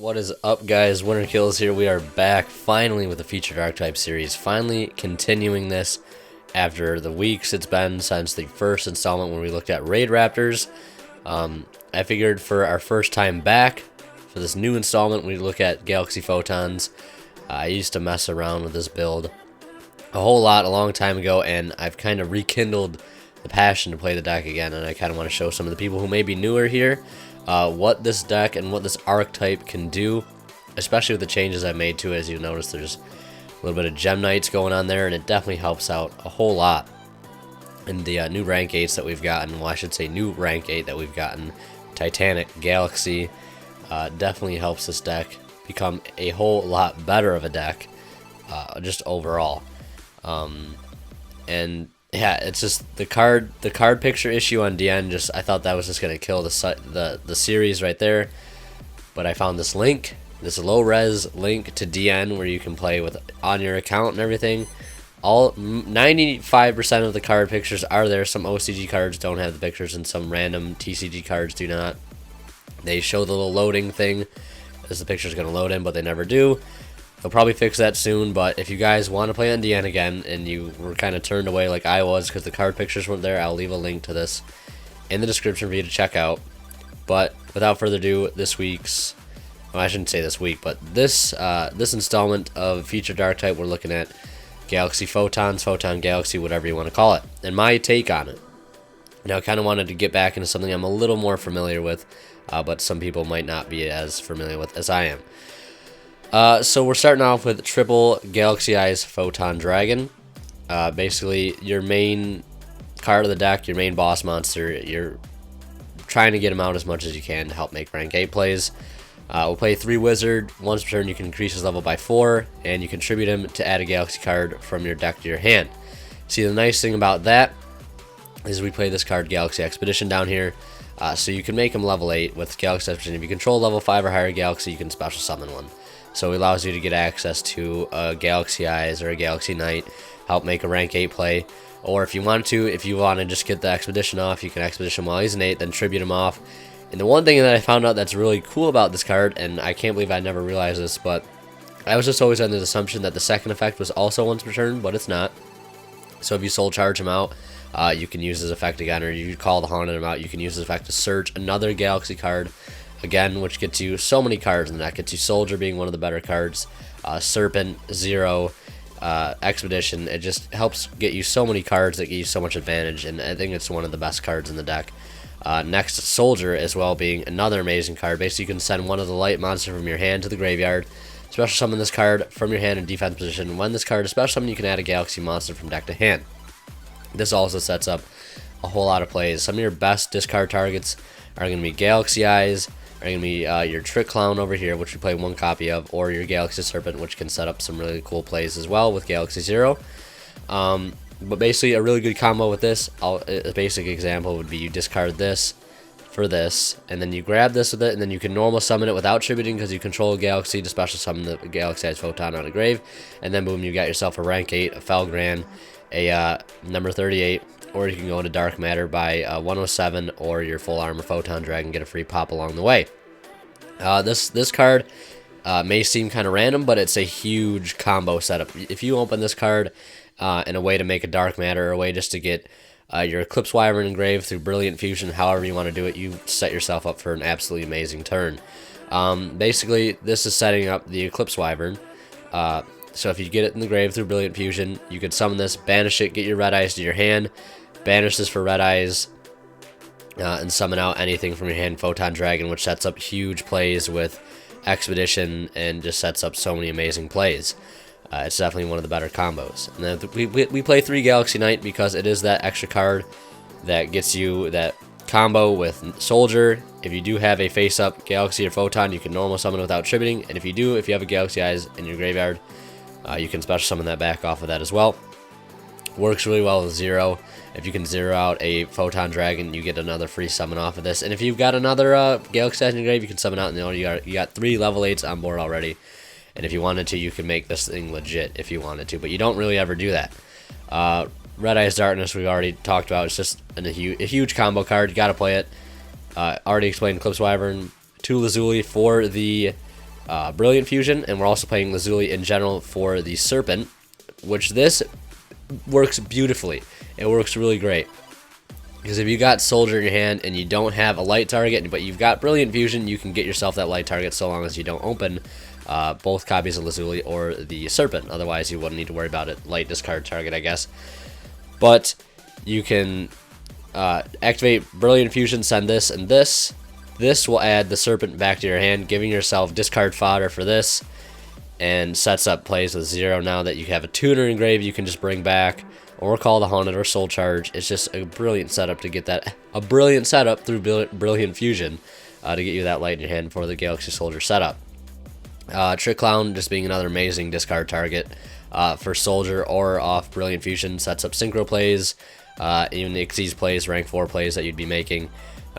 What is up, guys? Winter Kills here. We are back finally with the featured Archetype series. Finally continuing this after the weeks it's been since the first installment when we looked at Raid Raptors. I figured for our first time back, for this new installment, we'd look at Galaxy Photons. I used to mess around with this build a whole lot a long time ago, and I've kind of rekindled the passion to play the deck again, and I kind of want to show some of the people who may be newer here what this deck and what this archetype can do, especially with the changes I've made to it. As you notice, there's a little bit of Gem Knights going on there, and it definitely helps out a whole lot in the new rank 8s that we've gotten. Well, I should say new rank 8 that we've gotten. Titanic, Galaxy, definitely helps this deck become a whole lot better of a deck, just overall. And yeah, it's just the card picture issue on DN. I thought that was just gonna kill the series right there. But I found this link, this low res link to DN where you can play with on your account and everything. All 95% of the card pictures are there. Some OCG cards don't have the pictures, and some random TCG cards do not. They show the little loading thing as the picture's gonna load in, but they never do. They'll probably fix that soon, but if you guys want to play on DN again and you were kind of turned away like I was because the card pictures weren't there, I'll leave a link to this in the description for you to check out. But without further ado, this week's, well, I shouldn't say this week, but this installment of featured Archetype, we're looking at Galaxy Photons, Photon-Galaxy, whatever you want to call it, and my take on it. Now, I kind of wanted to get back into something I'm a little more familiar with, but some people might not be as familiar with as I am. So we're starting off with triple Galaxy Eyes Photon Dragon. Basically, your main card of the deck, your main boss monster. You're trying to get him out as much as you can to help make rank 8 plays. We'll play 3 Wizard. Once per turn, you can increase his level by 4, and you contribute him to add a Galaxy card from your deck to your hand. See, the nice thing about that is we play this card Galaxy Expedition down here. So you can make him level 8 with Galaxy Expedition. If you control level 5 or higher Galaxy, you can special summon one. So it allows you to get access to a Galaxy Eyes or a Galaxy Knight, help make a rank 8 play. Or if you want to just get the Expedition off, you can Expedition while he's an 8, then tribute him off. And the one thing that I found out that's really cool about this card, and I can't believe I never realized this, but I was just always under the assumption that the second effect was also once per turn, but it's not. So if you soul charge him out, you can use his effect again, or you call the Haunted him out, you can use his effect to search another Galaxy card. Again, which gets you so many cards in that. Gets you Soldier being one of the better cards, Serpent, Zero, Expedition. It just helps get you so many cards that give you so much advantage, and I think it's one of the best cards in the deck. Next, Soldier as well being another amazing card. Basically, you can send one of the light monsters from your hand to the graveyard, special summon this card from your hand in defense position. When this card is special summoned, you can add a Galaxy monster from deck to hand. This also sets up a whole lot of plays. Some of your best discard targets are going to be Galaxy Eyes, are going to be your Trick Clown over here, which we play 1 copy of, or your Galaxy Serpent, which can set up some really cool plays as well with Galaxy Zero. But basically, a really good combo with this, a basic example would be you discard this for this, and then you grab this with it, and then you can normal summon it without tributing because you control a Galaxy to special summon the Galaxy Eyes Photon out of grave, and then boom, you got yourself a rank 8, a Felgran, a number 38, or you can go into Dark Matter by 107, or your full armor Photon Dragon, get a free pop along the way. This card may seem kind of random, but it's a huge combo setup. If you open this card in a way to make a Dark Matter, or a way just to get your Eclipse Wyvern engraved through Brilliant Fusion, however you want to do it, you set yourself up for an absolutely amazing turn. Basically, this is setting up the Eclipse Wyvern. So if you get it in the grave through Brilliant Fusion, you could summon this, banish it, get your Red Eyes to your hand, banish this for Red Eyes, and summon out anything from your hand, Photon Dragon, which sets up huge plays with Expedition and just sets up so many amazing plays. It's definitely one of the better combos. And then we play 3 Galaxy Knight because it is that extra card that gets you that combo with Soldier. If you do have a face-up Galaxy or Photon, you can normal summon it without tributing. And if you have a Galaxy Eyes in your graveyard, you can special summon that back off of that as well. Works really well with Zero. If you can zero out a Photon Dragon, you get another free summon off of this. And if you've got another Galaxy Eyes in your grave, you can summon out, and you got 3 level 8s on board already. And if you wanted to, you can make this thing legit if you wanted to, but you don't really ever do that. Red Eyes Darkness, we've already talked about. It's just a huge combo card. You got to play it. Already explained Eclipse Wyvern. 2 Lazuli for the Brilliant Fusion, and we're also playing Lazuli in general for the Serpent, which this works beautifully. It works really great. Because if you got Soldier in your hand and you don't have a light target, but you've got Brilliant Fusion, you can get yourself that light target so long as you don't open both copies of Lazuli or the Serpent. Otherwise, you wouldn't need to worry about it. Light discard target, I guess. But you can activate Brilliant Fusion, send this, and this. This will add the Serpent back to your hand, giving yourself discard fodder for this, and sets up plays with 0 now that you have a tuner in grave you can just bring back, or Call the Haunted, or Soul Charge. It's just a brilliant setup to get that, a brilliant setup through Brilliant Fusion to get you that light in your hand for the Galaxy Soldier setup. Trick Clown just being another amazing discard target for Soldier or off Brilliant Fusion, sets up synchro plays, even exceeds plays, rank 4 plays that you'd be making.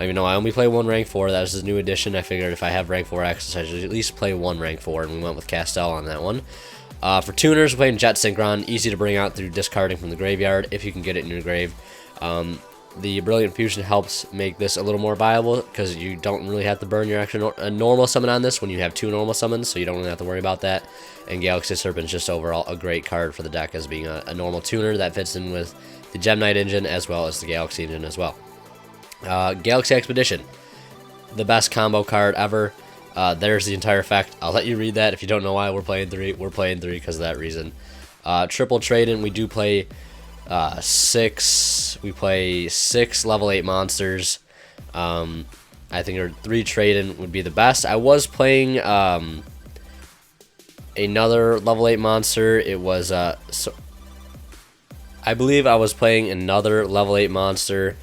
Even though I only play one rank 4, that was his new addition. I figured if I have rank 4 access, I should at least play one rank 4, and we went with Castell on that one. For tuners, we're playing Jet Synchron, easy to bring out through discarding from the graveyard if you can get it in your grave. The Brilliant Fusion helps make this a little more viable because you don't really have to burn your extra normal summon on this when you have 2 normal summons, so you don't really have to worry about that. And Galaxy Serpent is just overall a great card for the deck as being a normal tuner that fits in with the Gem Knight engine as well as the Galaxy engine as well. Galaxy Expedition, the best combo card ever. There's the entire effect. I'll let you read that if you don't know why we're playing 3. We're playing 3 because of that reason. Triple trade-in, we do play 6. We play 6 level 8 monsters. I think 3 trade-in would be the best. I was playing another level 8 monster. It was I believe I was playing another level 8 monster.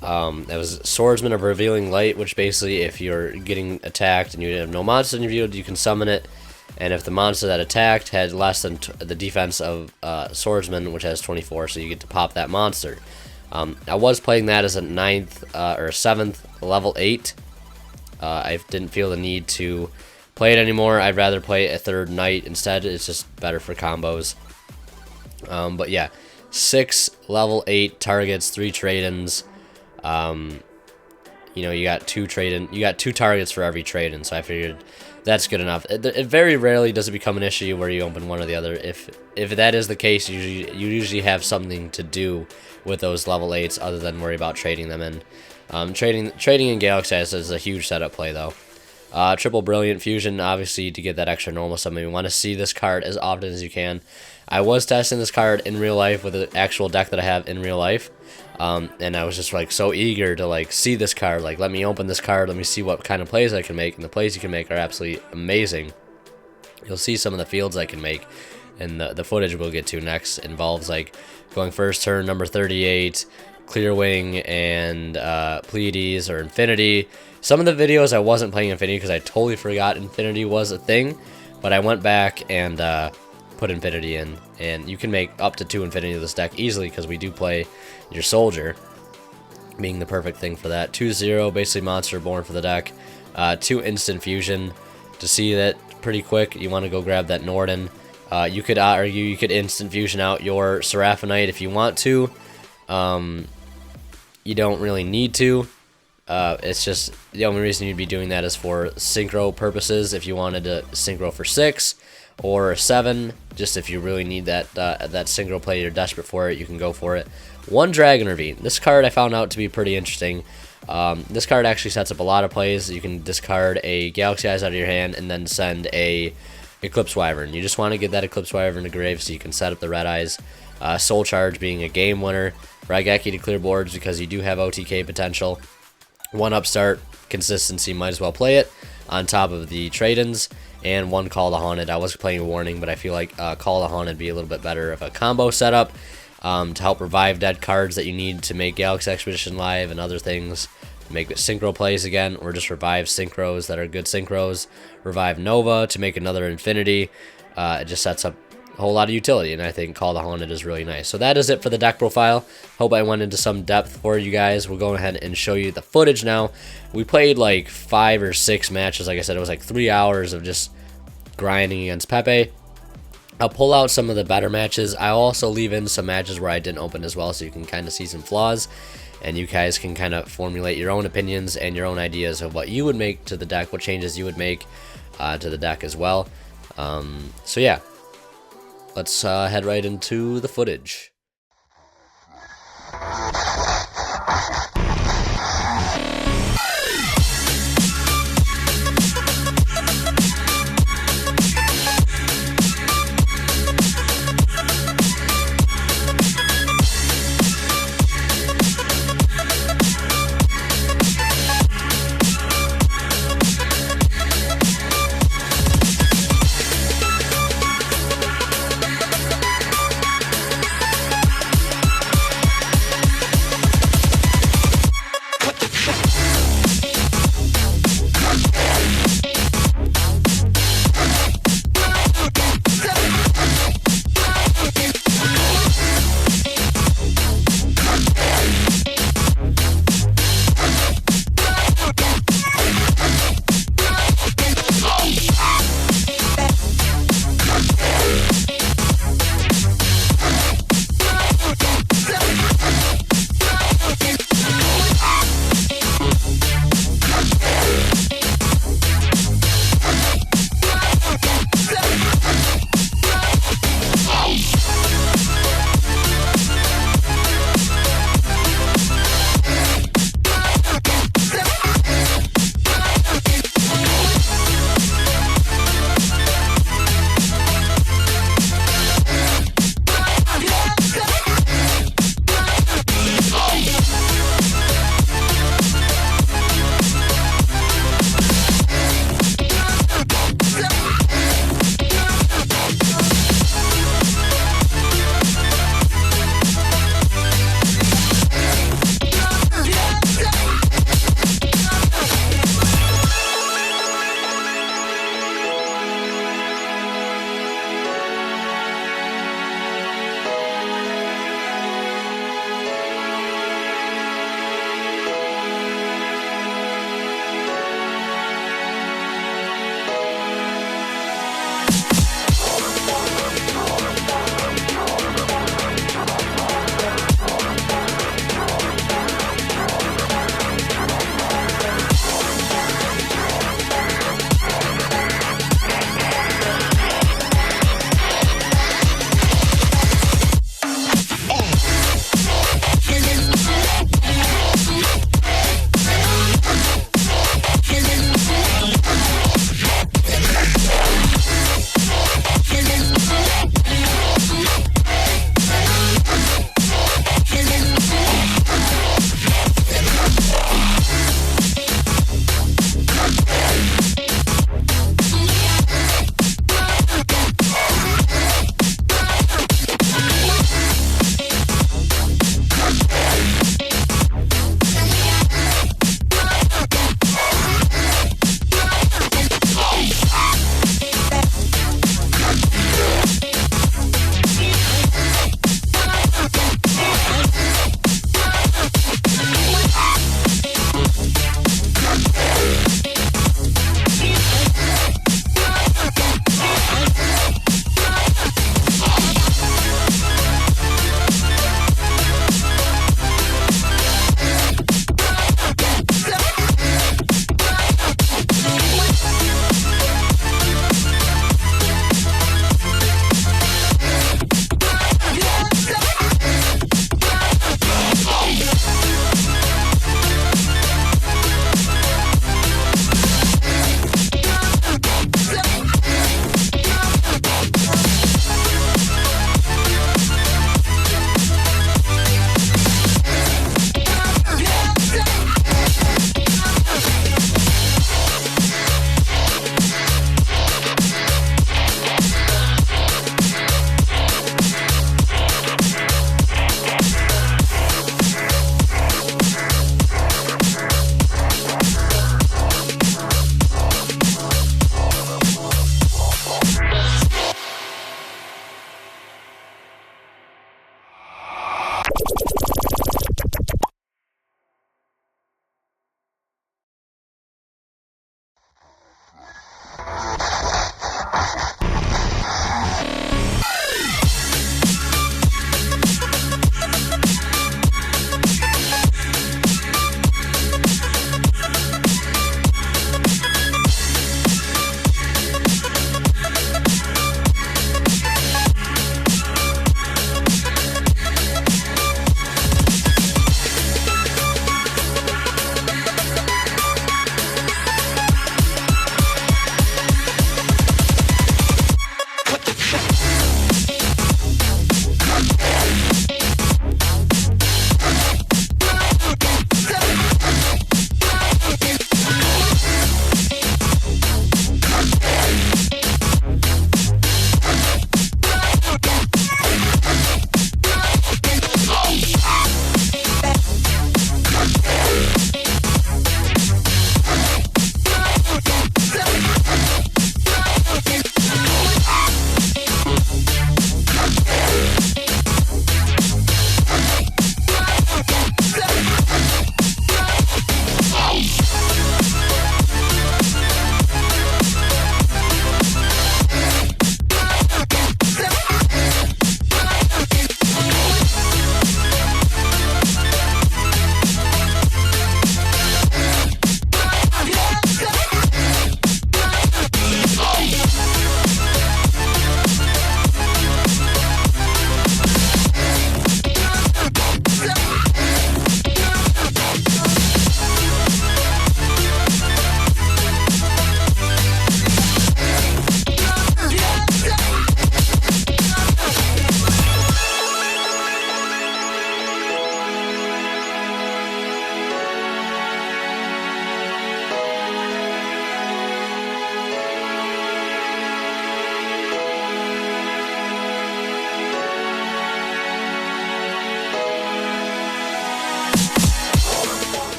That was Swordsman of Revealing Light, which basically if you're getting attacked and you have no monster in your field, you can summon it. And if the monster that attacked had less than the defense of Swordsman, which has 24, so you get to pop that monster. I was playing that as a 9th or 7th level 8. I didn't feel the need to play it anymore. I'd rather play a 3rd Knight instead. It's just better for combos. But yeah, 6 level 8 targets, 3 trade-ins. You know, you got 2 targets for every trade-in, so I figured that's good enough. It very rarely does it become an issue where you open one or the other. If that is the case, you usually have something to do with those level 8s other than worry about trading them in. Trading in Galaxy is a huge setup play though. Triple Brilliant Fusion, obviously to get that extra normal summon. We want to see this card as often as you can. I was testing this card in real life with the actual deck that I have in real life. And I was just like so eager to like see this card, like let me open this card, let me see what kind of plays I can make, and the plays you can make are absolutely amazing. You'll see some of the fields I can make, and the footage we'll get to next involves like going first turn number 38, Clear Wing, and Pleiades or Infinity. Some of the videos I wasn't playing Infinity because I totally forgot Infinity was a thing, but I went back and put Infinity in, and you can make up to 2 Infinity of this deck easily because we do play your Soldier being the perfect thing for that. 2-0, basically Monster Born for the deck. 2 Instant Fusion to see that pretty quick. You want to go grab that Norden. You could argue you could Instant Fusion out your Seraphonite if you want to. You don't really need to. It's just the only reason you'd be doing that is for synchro purposes. If you wanted to synchro for 6 or 7, just if you really need that synchro play, you're desperate for it, you can go for it. 1 Dragon Ravine. This card I found out to be pretty interesting. This card actually sets up a lot of plays. You can discard a Galaxy Eyes out of your hand and then send a Eclipse Wyvern. You just want to get that Eclipse Wyvern to grave so you can set up the Red Eyes. Soul Charge being a game winner. Raigeki to clear boards because you do have OTK potential. 1 Upstart, consistency, might as well play it on top of the trade-ins. And 1 Call the Haunted. I was playing Warning, but I feel like Call the Haunted would be a little bit better of a combo setup to help revive dead cards that you need to make Galaxy Expedition live and other things. Make synchro plays again, or just revive synchros that are good synchros. Revive Nova to make another Infinity. It just sets up a whole lot of utility, and I think Call the Haunted is really nice. So that is it for the deck profile. Hope I went into some depth for you guys. We'll go ahead and show you the footage now. We played like 5 or 6 matches. Like I said, it was like 3 hours of just grinding against Pepe. I'll pull out some of the better matches. I'll also leave in some matches where I didn't open as well, so you can kind of see some flaws, and you guys can kind of formulate your own opinions and your own ideas of what you would make to the deck, what changes you would make. to the deck as well. So yeah, let's head right into the footage.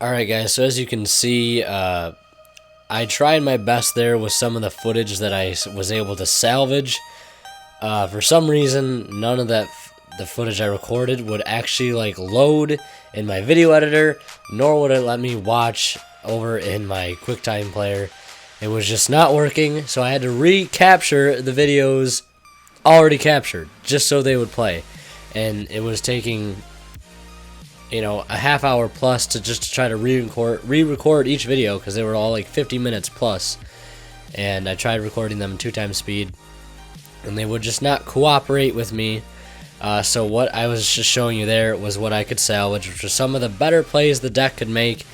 Alright guys, so as you can see, I tried my best there with some of the footage that I was able to salvage. For some reason, none of the footage I recorded would actually like load in my video editor, nor would it let me watch over in my QuickTime player. It was just not working, so I had to recapture the videos already captured, just so they would play. And it was taking, you know, a half hour plus to just try to re-record each video, because they were all like 50 minutes plus. And I tried recording them 2x speed, and they would just not cooperate with me. So what I was just showing you there was what I could salvage, which was some of the better plays the deck could make.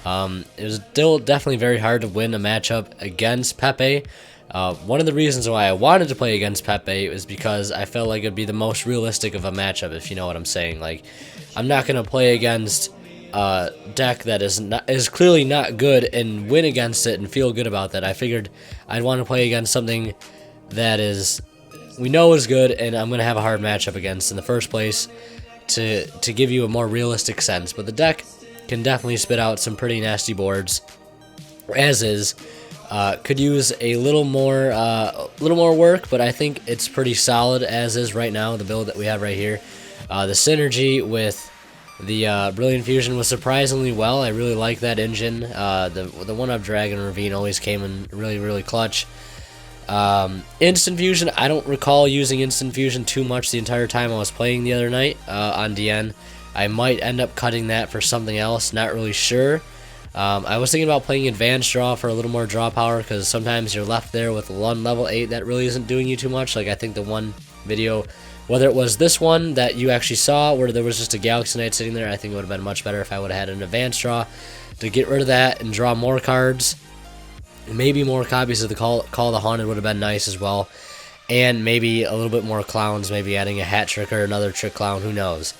It was still definitely very hard to win a matchup against Pepe. One of the reasons why I wanted to play against Pepe was because I felt like it'd be the most realistic of a matchup, if you know what I'm saying. Like, I'm not gonna play against a deck that is clearly not good and win against it and feel good about that. I figured I'd want to play against something that we know is good, and I'm gonna have a hard matchup against in the first place to give you a more realistic sense. But the deck can definitely spit out some pretty nasty boards, as is. Could use a little more work, but I think it's pretty solid as is right now. The build that we have right here, the synergy with the Brilliant Fusion was surprisingly well. I really like that engine. The 1-up Dragon Ravine always came in really clutch. Instant Fusion, I don't recall using Instant Fusion too much the entire time I was playing the other night on DN. I might end up cutting that for something else, not really sure. I was thinking about playing Advanced Draw for a little more draw power, because sometimes you're left there with one level 8 that really isn't doing you too much. Like, I think the one video, whether it was this one that you actually saw where there was just a Galaxy Knight sitting there, I think it would have been much better if I would have had an Advanced Draw to get rid of that and draw more cards. Maybe more copies of the Call the Haunted would have been nice as well. And maybe a little bit more clowns, maybe adding a hat trick or another trick clown, who knows.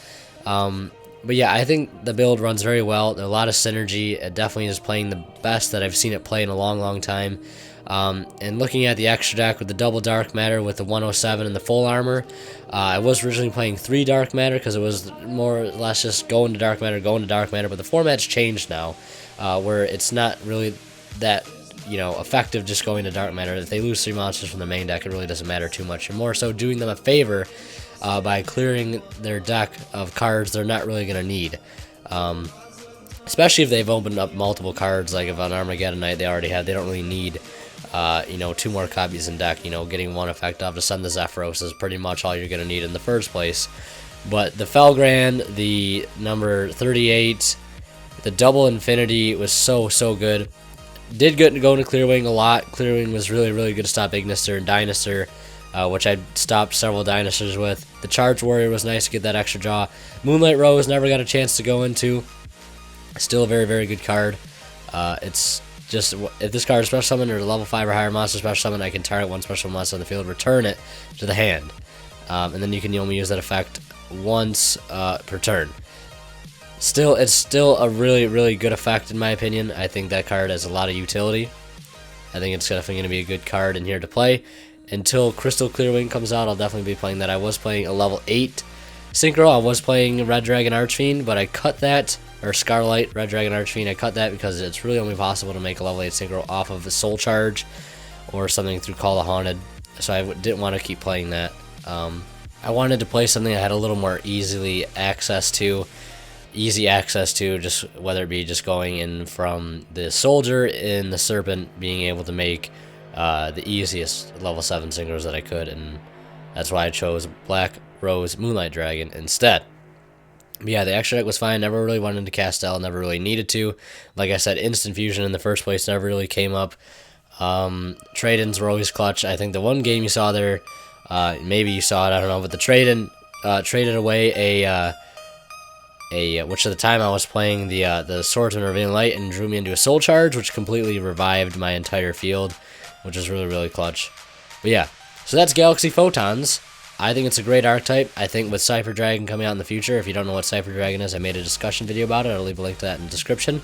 But yeah, I think the build runs very well. There's a lot of synergy. It definitely is playing the best that I've seen it play in a long time. And looking at the extra deck with the double Dark Matter with the 107 and the full armor, I was originally playing 3 Dark Matter because it was more or less just going to Dark Matter, but the format's changed now, where it's not really that, you know, effective just going to Dark Matter. If they lose 3 monsters from the main deck, it really doesn't matter too much. You're more so doing them a favor by clearing their deck of cards they're not really going to need. Especially if they've opened up multiple cards, like if on Armageddon Night they already have, they don't really need, you know, 2 more copies in deck. You know, getting 1 effect off to send the Zephyros is pretty much all you're going to need in the first place. But the Felgrand, the number 38, the double Infinity was so good. Did good to go into Clearwing a lot. Clearwing was really good to stop Ignister and Dinosaur, which I stopped several Dinosaurs with. The Charge Warrior was nice to get that extra draw. Moonlight Rose never got a chance to go into. Still a very good card. It's just, if this card is special summon or level 5 or higher monster special summon, I can target 1 special monster on the field, return it to the hand. And then you can only use that effect once per turn. It's still a really good effect in my opinion. I think that card has a lot of utility. I think it's definitely going to be a good card in here to play. Until Crystal Clearwing comes out, I'll definitely be playing that. I was playing a level 8 Synchro. I was playing Red Dragon Archfiend, but I cut that, or Scarlight Red Dragon Archfiend. I cut that because it's really only possible to make a level 8 Synchro off of the Soul Charge or something through Call the Haunted. So I didn't want to keep playing that. I wanted to play something I had a little more easy access to, just whether it be just going in from the Soldier and the Serpent, being able to make the easiest level 7 synchros that I could, and that's why I chose Black Rose Moonlight Dragon instead. But yeah, the extra deck was fine. Never really went into Castel, never really needed to. Like I said, Instant Fusion in the first place never really came up. Trade-ins were always clutch. I think the one game you saw there, maybe you saw it, I don't know, but the trade-in traded away which at the time I was playing the Swordsman Revealing Light, and drew me into a Soul Charge, which completely revived my entire field, which is really clutch. But yeah, so that's Galaxy Photons. I think it's a great archetype. I think with Cypher Dragon coming out in the future, if you don't know what Cypher Dragon is, I made a discussion video about it. I'll leave a link to that in the description.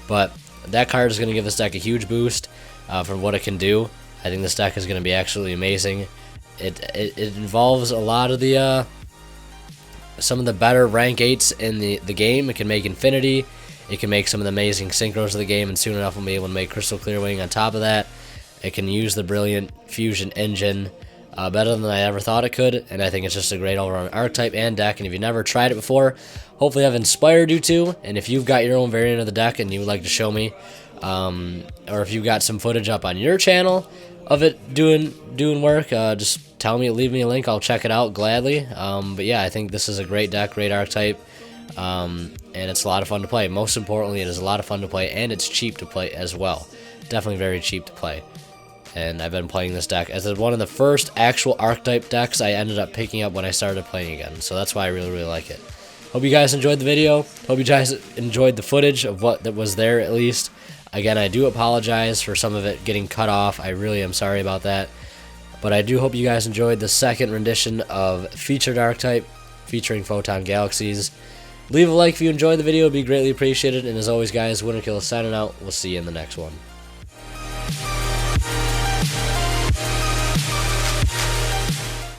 But that card is going to give this deck a huge boost for what it can do. I think this deck is going to be absolutely amazing. It involves a lot of the some of the better rank 8s in the game. It can make Infinity. It can make some of the amazing synchros of the game, and soon enough we'll be able to make Crystal Clear Wing on top of that. It can use the brilliant fusion engine better than I ever thought it could, and I think it's just a great all-around archetype and deck. And if you've never tried it before, hopefully I've inspired you to. And if you've got your own variant of the deck and you would like to show me, or if you've got some footage up on your channel of it doing work, just tell me, leave me a link, I'll check it out gladly. But yeah, I think this is a great deck, great archetype, and it's a lot of fun to play. Most importantly, it is a lot of fun to play, and it's cheap to play as well. Definitely very cheap to play. And I've been playing this deck as one of the first actual archetype decks I ended up picking up when I started playing again. So that's why I really, really like it. Hope you guys enjoyed the video. Hope you guys enjoyed the footage of what that was there, at least. Again, I do apologize for some of it getting cut off. I really am sorry about that. But I do hope you guys enjoyed the second rendition of Featured Archetype featuring Photon-Galaxies. Leave a like if you enjoyed the video. It would be greatly appreciated. And as always, guys, Winter Kill is signing out. We'll see you in the next one.